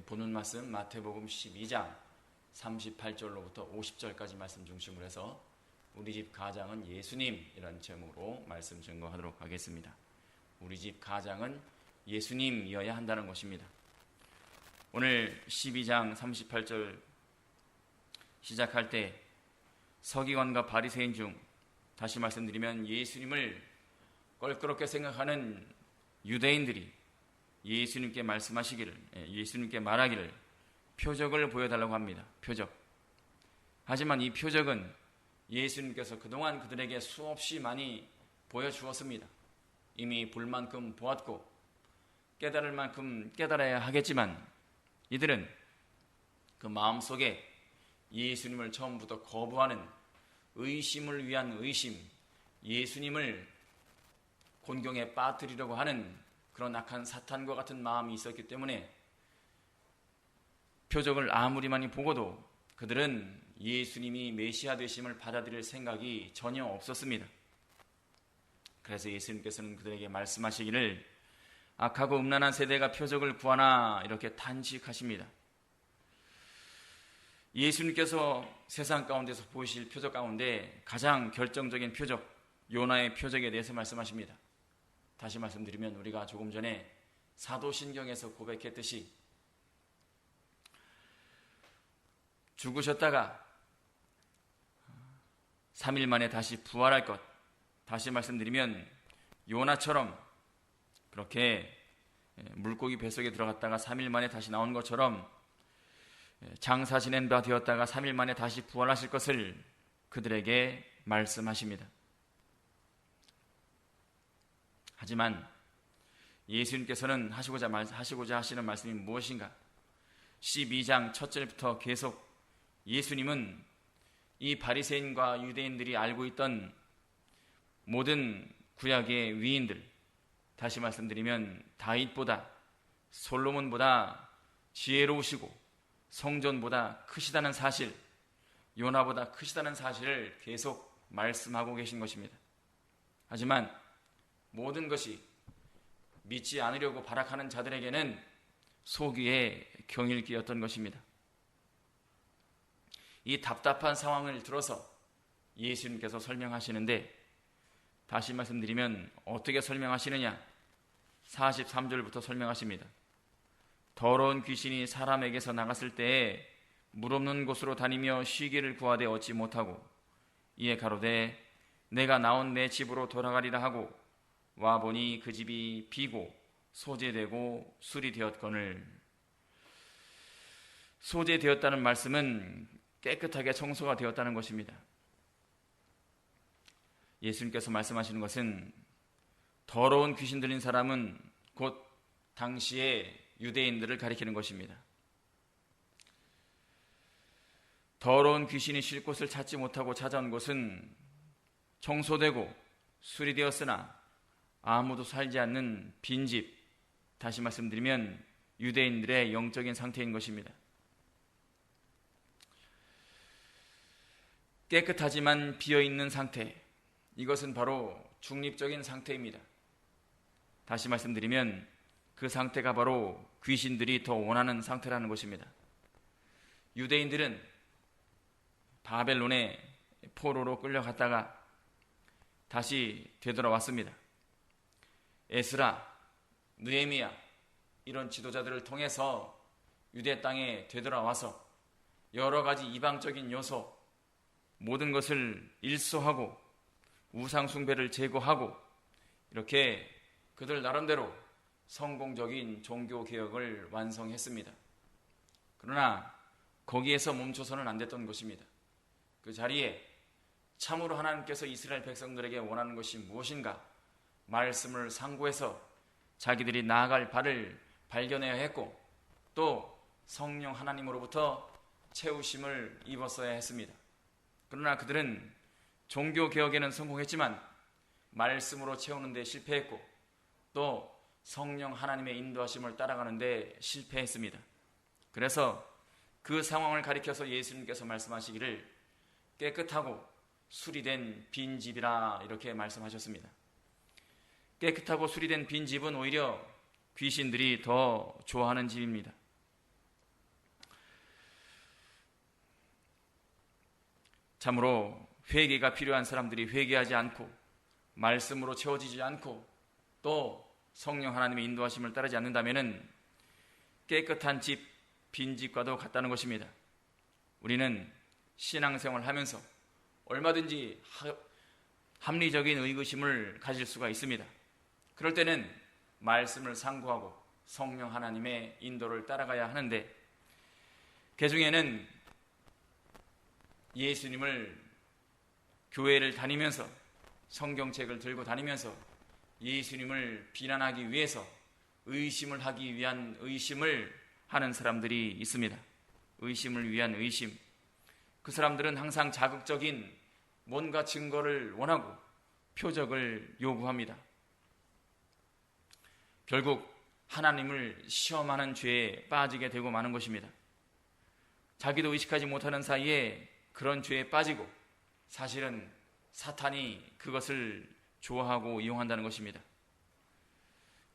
보는 말씀 마태복음 12장 38절로부터 50절까지 말씀 중심으로 해서 우리 집 가장은 예수님이라는 제목으로 말씀 증거하도록 하겠습니다. 우리 집 가장은 예수님이어야 한다는 것입니다. 오늘 12장 38절 시작할 때 서기관과 바리새인 중 다시 말씀드리면 예수님을 껄끄럽게 생각하는 유대인들이 예수님께 말씀하시기를, 예수님께 말하기를 표적을 보여달라고 합니다. 표적. 하지만 이 표적은 예수님께서 그동안 그들에게 수없이 많이 보여주었습니다. 이미 볼 만큼 보았고 깨달을 만큼 깨달아야 하겠지만 이들은 그 마음속에 예수님을 처음부터 거부하는 의심을 위한 의심, 예수님을 곤경에 빠뜨리려고 하는 그런 악한 사탄과 같은 마음이 있었기 때문에 표적을 아무리 많이 보고도 그들은 예수님이 메시아 되심을 받아들일 생각이 전혀 없었습니다. 그래서 예수님께서는 그들에게 말씀하시기를 악하고 음란한 세대가 표적을 구하나 이렇게 탄식하십니다. 예수님께서 세상 가운데서 보이실 표적 가운데 가장 결정적인 표적, 요나의 표적에 대해서 말씀하십니다. 다시 말씀드리면 우리가 조금 전에 사도신경에서 고백했듯이 죽으셨다가 3일 만에 다시 부활할 것, 다시 말씀드리면 요나처럼 그렇게 물고기 뱃속에 들어갔다가 3일 만에 다시 나온 것처럼 장사 지낸 바 되었다가 3일 만에 다시 부활하실 것을 그들에게 말씀하십니다. 하지만 예수님께서는 하시고자 하시는 말씀이 무엇인가? 12장 첫 절부터 계속 예수님은 이 바리새인과 유대인들이 알고 있던 모든 구약의 위인들, 다시 말씀드리면 다윗보다 솔로몬보다 지혜로우시고 성전보다 크시다는 사실, 요나보다 크시다는 사실을 계속 말씀하고 계신 것입니다. 하지만 모든 것이 믿지 않으려고 발악하는 자들에게는 소귀의 경일기였던 것입니다. 이 답답한 상황을 들어서 예수님께서 설명하시는데 다시 말씀드리면 어떻게 설명하시느냐? 43절부터 설명하십니다. 더러운 귀신이 사람에게서 나갔을 때에 물 없는 곳으로 다니며 쉬기를 구하되 얻지 못하고 이에 가로되 내가 나온 내 집으로 돌아가리라 하고 와보니 그 집이 비고 소재되고 술이 되었거늘. 소재되었다는 말씀은 깨끗하게 청소가 되었다는 것입니다. 예수님께서 말씀하시는 것은 더러운 귀신 들린 사람은 곧 당시의 유대인들을 가리키는 것입니다. 더러운 귀신이 쉴 곳을 찾지 못하고 찾아온 곳은 청소되고 술이 되었으나 아무도 살지 않는 빈집, 다시 말씀드리면 유대인들의 영적인 상태인 것입니다. 깨끗하지만 비어있는 상태, 이것은 바로 중립적인 상태입니다. 다시 말씀드리면 그 상태가 바로 귀신들이 더 원하는 상태라는 것입니다. 유대인들은 바벨론의 포로로 끌려갔다가 다시 되돌아왔습니다. 에스라, 느헤미야 이런 지도자들을 통해서 유대 땅에 되돌아와서 여러 가지 이방적인 요소, 모든 것을 일소하고 우상 숭배를 제거하고 이렇게 그들 나름대로 성공적인 종교 개혁을 완성했습니다. 그러나 거기에서 멈춰서는 안 됐던 것입니다. 그 자리에 참으로 하나님께서 이스라엘 백성들에게 원하는 것이 무엇인가? 말씀을 상고해서 자기들이 나아갈 발을 발견해야 했고 또 성령 하나님으로부터 채우심을 입었어야 했습니다. 그러나 그들은 종교 개혁에는 성공했지만 말씀으로 채우는 데 실패했고 또 성령 하나님의 인도하심을 따라가는 데 실패했습니다. 그래서 그 상황을 가리켜서 예수님께서 말씀하시기를 깨끗하고 수리된 빈집이라 이렇게 말씀하셨습니다. 깨끗하고 수리된 빈집은 오히려 귀신들이 더 좋아하는 집입니다. 참으로 회개가 필요한 사람들이 회개하지 않고 말씀으로 채워지지 않고 또 성령 하나님의 인도하심을 따르지 않는다면 깨끗한 집, 빈집과도 같다는 것입니다. 우리는 신앙생활을 하면서 얼마든지 합리적인 의구심을 가질 수가 있습니다. 그럴 때는 말씀을 상고하고 성령 하나님의 인도를 따라가야 하는데, 그중에는 예수님을 교회를 다니면서 성경책을 들고 다니면서 예수님을 비난하기 위해서 의심을 하기 위한 의심을 하는 사람들이 있습니다. 의심을 위한 의심. 그 사람들은 항상 자극적인 뭔가 증거를 원하고 표적을 요구합니다. 결국 하나님을 시험하는 죄에 빠지게 되고 마는 것입니다. 자기도 의식하지 못하는 사이에 그런 죄에 빠지고 사실은 사탄이 그것을 좋아하고 이용한다는 것입니다.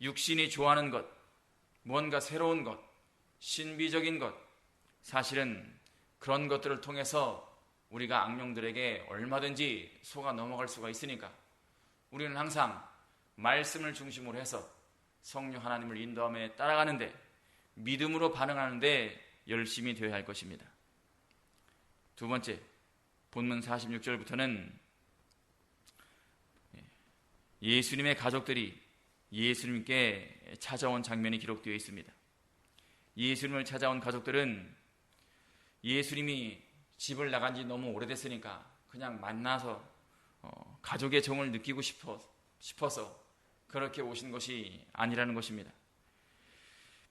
육신이 좋아하는 것, 뭔가 새로운 것, 신비적인 것, 사실은 그런 것들을 통해서 우리가 악령들에게 얼마든지 속아 넘어갈 수가 있으니까 우리는 항상 말씀을 중심으로 해서 성령 하나님을 인도함에 따라가는데, 믿음으로 반응하는데 열심히 되어야 할 것입니다. 두 번째, 본문 46절부터는 예수님의 가족들이 예수님께 찾아온 장면이 기록되어 있습니다. 예수님을 찾아온 가족들은 예수님이 집을 나간 지 너무 오래됐으니까 그냥 만나서 가족의 정을 느끼고 싶어서 그렇게 오신 것이 아니라는 것입니다.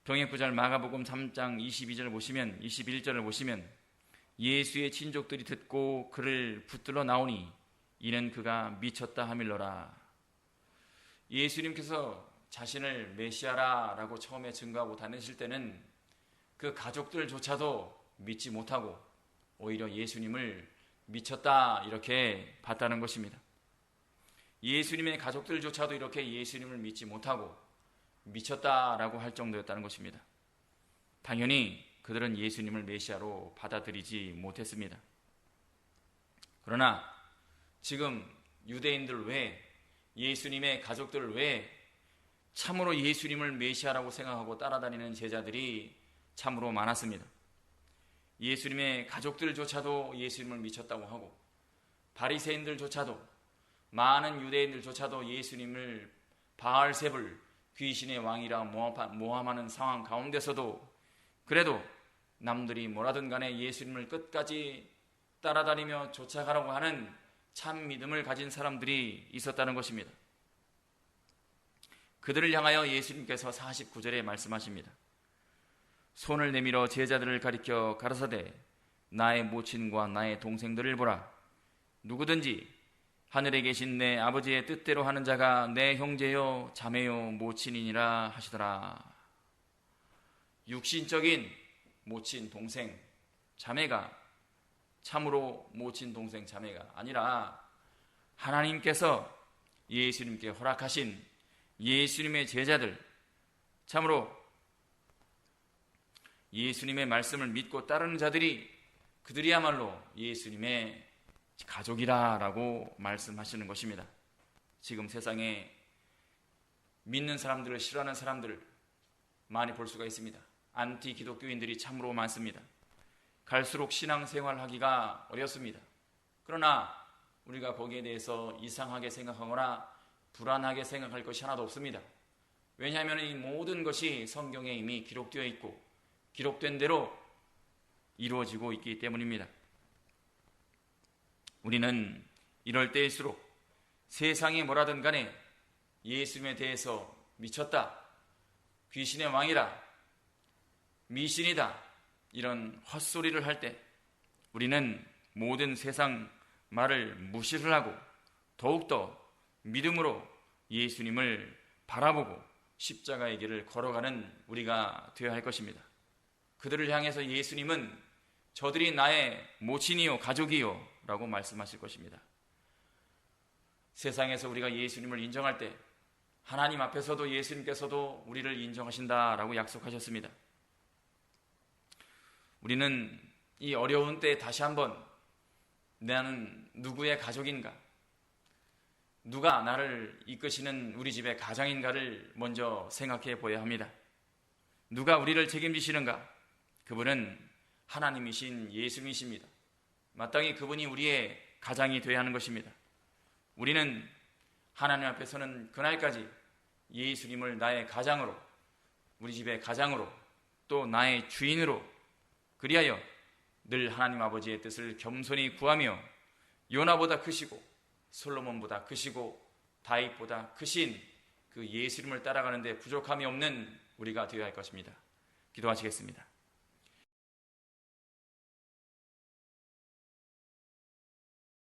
병행부절 마가복음 3장 21절을 보시면 예수의 친족들이 듣고 그를 붙들러 나오니 이는 그가 미쳤다 하밀러라. 예수님께서 자신을 메시아라고 처음에 증거하고 다니실 때는 그 가족들조차도 믿지 못하고 오히려 예수님을 미쳤다 이렇게 봤다는 것입니다. 예수님의 가족들조차도 이렇게 예수님을 믿지 못하고 미쳤다라고 할 정도였다는 것입니다. 당연히 그들은 예수님을 메시아로 받아들이지 못했습니다. 그러나 지금 유대인들 외에, 예수님의 가족들 외에 참으로 예수님을 메시아라고 생각하고 따라다니는 제자들이 참으로 많았습니다. 예수님의 가족들조차도 예수님을 미쳤다고 하고, 바리새인들조차도, 많은 유대인들조차도 예수님을 바알세불, 귀신의 왕이라 모함하는 상황 가운데서도 그래도 남들이 뭐라든 간에 예수님을 끝까지 따라다니며 쫓아가라고 하는 참 믿음을 가진 사람들이 있었다는 것입니다. 그들을 향하여 예수님께서 49절에 말씀하십니다. 손을 내밀어 제자들을 가리켜 가라사대 나의 모친과 나의 동생들을 보라. 누구든지 하늘에 계신 내 아버지의 뜻대로 하는 자가 내 형제요 자매요 모친이니라 하시더라. 육신적인 모친, 동생, 자매가 참으로 모친, 동생, 자매가 아니라 하나님께서 예수님께 허락하신 예수님의 제자들, 참으로 예수님의 말씀을 믿고 따르는 자들이, 그들이야말로 예수님의 가족이라고 말씀하시는 것입니다. 지금 세상에 믿는 사람들을 싫어하는 사람들을 많이 볼 수가 있습니다. 안티 기독교인들이 참으로 많습니다. 갈수록 신앙생활하기가 어렵습니다. 그러나 우리가 거기에 대해서 이상하게 생각하거나 불안하게 생각할 것이 하나도 없습니다. 왜냐하면 이 모든 것이 성경에 이미 기록되어 있고 기록된 대로 이루어지고 있기 때문입니다. 우리는 이럴 때일수록 세상이 뭐라든 간에 예수님에 대해서 미쳤다, 귀신의 왕이라, 미신이다, 이런 헛소리를 할 때 우리는 모든 세상 말을 무시를 하고 더욱더 믿음으로 예수님을 바라보고 십자가의 길을 걸어가는 우리가 되어야 할 것입니다. 그들을 향해서 예수님은 저들이 나의 모친이요 가족이요 라고 말씀하실 것입니다. 세상에서 우리가 예수님을 인정할 때 하나님 앞에서도 예수님께서도 우리를 인정하신다라고 약속하셨습니다. 우리는 이 어려운 때에 다시 한번 나는 누구의 가족인가? 누가 나를 이끄시는 우리 집의 가장인가를 먼저 생각해 보아야 합니다. 누가 우리를 책임지시는가? 그분은 하나님이신 예수님이십니다. 마땅히 그분이 우리의 가장이 되어야 하는 것입니다. 우리는 하나님 앞에서는 그날까지 예수님을 나의 가장으로, 우리 집의 가장으로, 또 나의 주인으로, 그리하여 늘 하나님 아버지의 뜻을 겸손히 구하며 요나보다 크시고 솔로몬보다 크시고 다윗보다 크신 그 예수님을 따라가는 데 부족함이 없는 우리가 되어야 할 것입니다. 기도하시겠습니다.